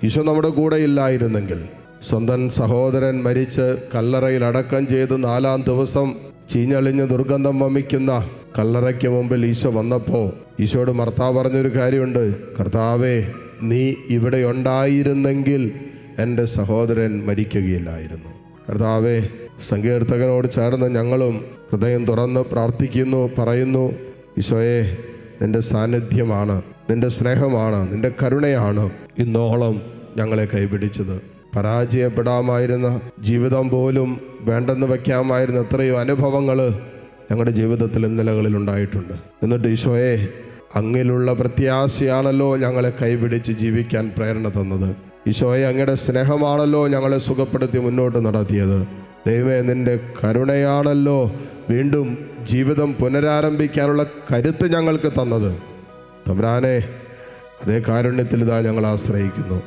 ഈശോ നമ്മുടെ കൂടെ ഇല്ലായിരുന്നെങ്കിൽ, സ്വന്തം സഹോദരൻ മരിച്ച് കല്ലറയിൽ അടക്കം ചെയ്ത് 4-ാം ദിവസം ചീഞ്ഞളിഞ്ഞ് ദുർഗന്ധം വമിക്കുന്ന കല്ലറയ്ക്ക് മുമ്പിൽ ഈശോ വന്നപ്പോൾ ഈശോയോട് മർത്താ പറഞ്ഞൊരു കാര്യമുണ്ട്: കർത്താവേ, നീ ഇവിടെ ഉണ്ടായിരുന്നെങ്കിൽ എൻ്റെ സഹോദരൻ മരിക്കുകയില്ലായിരുന്നു. കർത്താവേ, സങ്കീർത്തകനോട് ചേർന്ന് ഞങ്ങളും ഹൃദയം തുറന്ന് പ്രാർത്ഥിക്കുന്നു, പറയുന്നു: ഈശോയെ, നിൻ്റെ സാന്നിധ്യമാണ്, നിൻ്റെ സ്നേഹമാണ്, നിൻ്റെ കരുണയാണ് ഇന്നോളം ഞങ്ങളെ കൈപിടിച്ചത്. പരാജയപ്പെടാമായിരുന്ന ജീവിതം പോലും വേണ്ടെന്ന് വയ്ക്കാമായിരുന്ന എത്രയോ അനുഭവങ്ങൾ ഞങ്ങളുടെ ജീവിതത്തിൽ ഇന്നലകളിൽ ഉണ്ടായിട്ടുണ്ട്. എന്നിട്ട് ഈശോയെ, അങ്ങിലുള്ള പ്രത്യാശയാണല്ലോ ഞങ്ങളെ കൈപിടിച്ച് ജീവിക്കാൻ പ്രേരണ തന്നത്. ഈശോയെ, അങ്ങയുടെ സ്നേഹമാണല്ലോ ഞങ്ങളെ സുഖപ്പെടുത്തി മുന്നോട്ട് നടത്തിയത്. ദൈവമേ, നിൻ്റെ കരുണയാണല്ലോ വീണ്ടും ജീവിതം പുനരാരംഭിക്കാനുള്ള കരുത്ത് ഞങ്ങൾക്ക് തന്നത്. തമ്പുരാനെ, അതേ കാരുണ്യത്തിൽ ഇതാ ഞങ്ങൾ ആശ്രയിക്കുന്നു.